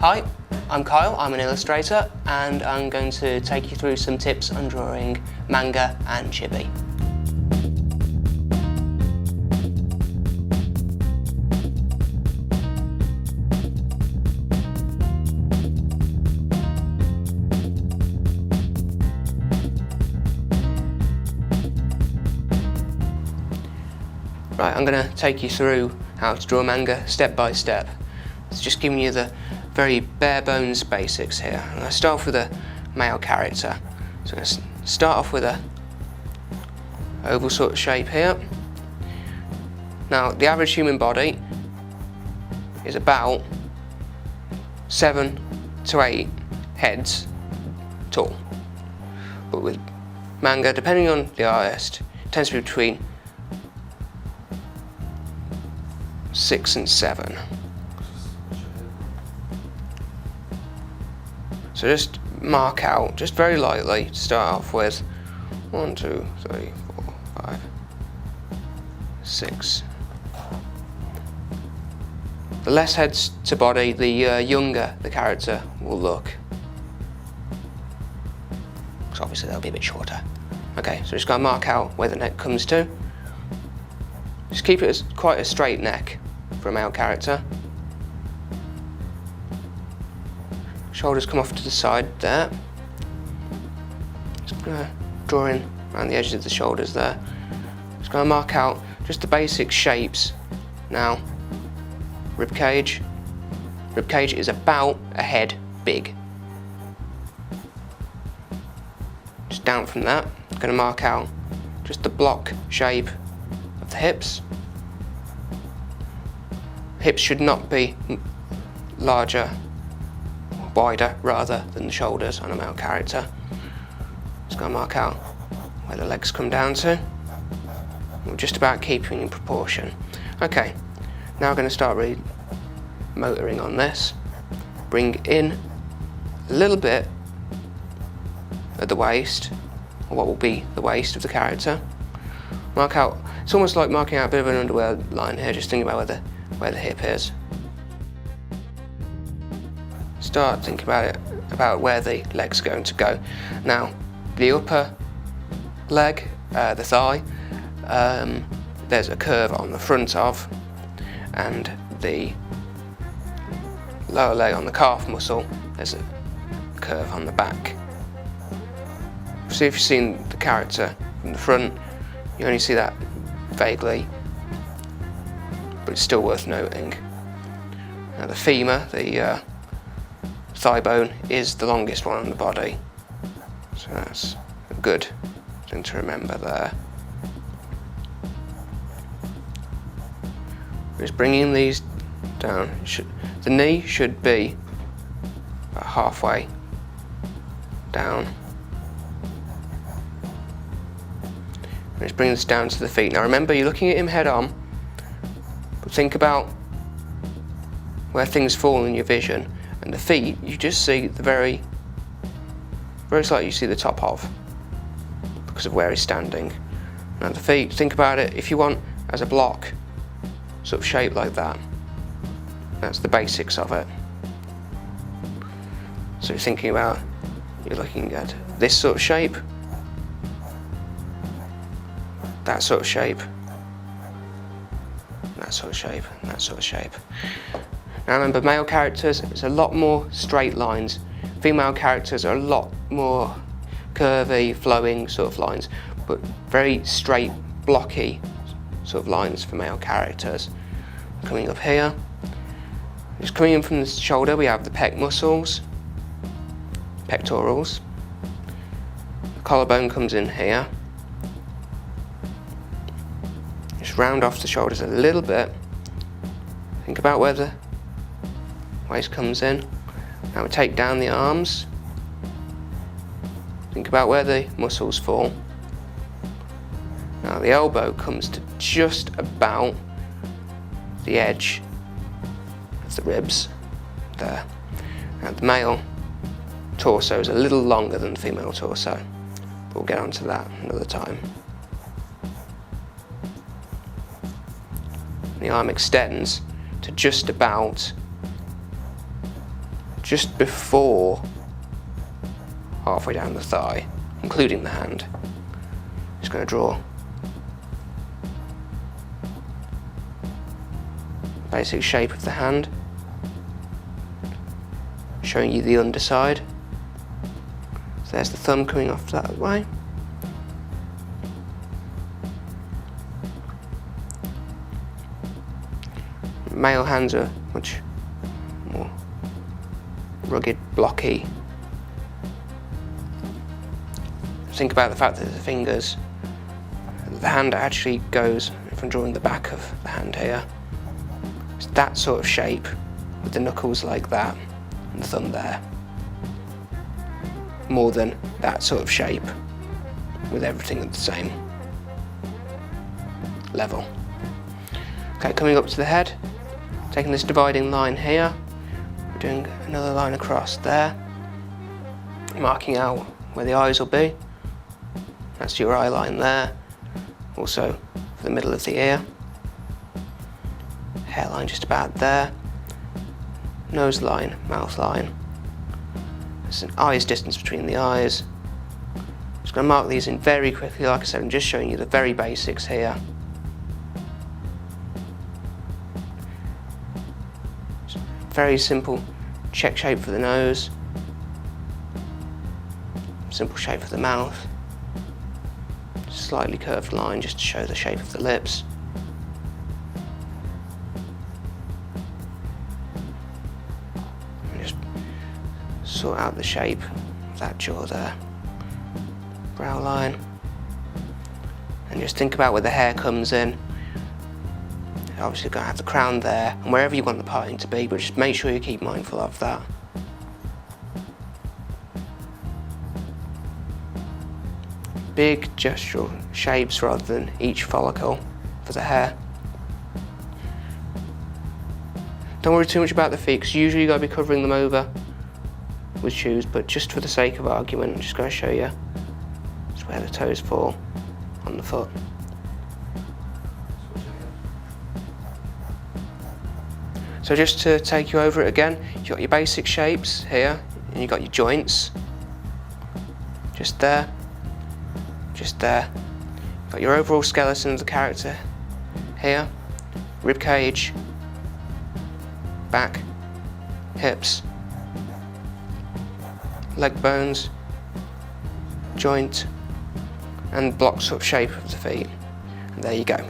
Hi, I'm Kyle, I'm an illustrator, and I'm going to take you through some tips on drawing manga and chibi. Right, I'm going to take you through how to draw manga step by step. It's just giving you the very bare bones basics here. I'm going to start off with a male character. So I'm going to start off with a oval sort of shape here. Now the average human body is about 7 to 8 heads tall. But with manga, depending on the artist, it tends to be between 6 and 7. So just mark out, just very lightly, to start off with 1, 2, 3, 4, 5, 6. The less heads to body, the younger the character will look. Because obviously they'll be a bit shorter. Okay, so just gotta mark out where the neck comes to. Just keep it as quite a straight neck for a male character. Shoulders come off to the side there. Just gonna draw in around the edges of the shoulders there. Just gonna mark out just the basic shapes now. Rib cage. Rib cage is about a head big. Just down from that, I'm gonna mark out just the block shape of the hips. Hips should not be larger, wider rather than the shoulders on a male character. Just going to mark out where the legs come down to. We're just about keeping in proportion. Okay, now we're going to start really motoring on this. Bring in a little bit at the waist, or what will be the waist of the character. Mark out, it's almost like marking out a bit of an underwear line here, just thinking about where the hip is. Start thinking about where the leg's going to go. Now, the upper leg, the thigh, there's a curve on the front of, and the lower leg on the calf muscle, there's a curve on the back. So if you've seen the character from the front, you only see that vaguely, but it's still worth noting. Now the femur, the thigh bone, is the longest one on the body, so that's a good thing to remember there. Just bringing these down. The knee should be about halfway down. Just bring this down to the feet. Now remember, you're looking at him head on, but think about where things fall in your vision. And the feet, you just see the very slightly, you see the top of, because of where he's standing. Now the feet, think about it, if you want as a block, sort of shape like that. That's the basics of it. So you're thinking about, you're looking at this sort of shape, that sort of shape, that sort of shape, and that sort of shape. Now remember, male characters, it's a lot more straight lines. Female characters are a lot more curvy, flowing sort of lines, but very straight, blocky sort of lines for male characters. Coming up here, just coming in from the shoulder, we have the pec muscles, pectorals. The collarbone comes in here. Just round off the shoulders a little bit. Think about where the waist comes in. Now we take down the arms. Think about where the muscles fall. Now the elbow comes to just about the edge of the ribs there. Now the male torso is a little longer than the female torso, but we'll get onto that another time. The arm extends to just about just before halfway down the thigh, including the hand. Just going to draw basic shape of the hand, showing you the underside. So there's the thumb coming off that way. Male hands are much more rugged, blocky. Think about the fact that the fingers, the hand actually goes, if I'm drawing the back of the hand here, it's that sort of shape with the knuckles like that and the thumb there, more than that sort of shape with everything at the same level. Okay, coming up to the head, taking this dividing line here, we're doing another line across there, marking out where the eyes will be. That's your eye line there, also for the middle of the ear. Hairline just about there. Nose line, mouth line. There's an eye's distance between the eyes. Just going to mark these in very quickly, like I said, I'm just showing you the very basics here. Very simple check shape for the nose. Simple shape for the mouth. Slightly curved line just to show the shape of the lips. And just sort out the shape of that jaw there. Brow line. And just think about where the hair comes in. Obviously you're going to have the crown there and wherever you want the parting to be, but just make sure you keep mindful of that. Big gestural shapes rather than each follicle for the hair. Don't worry too much about the feet, because usually you've got to be covering them over with shoes, but just for the sake of argument, I'm just going to show you just where the toes fall on the foot. So just to take you over it again, you've got your basic shapes here, and you've got your joints, just there. Just there. Got your overall skeleton of the character here, rib cage, back, hips, leg bones, joint, and block sort of shape of the feet. And there you go.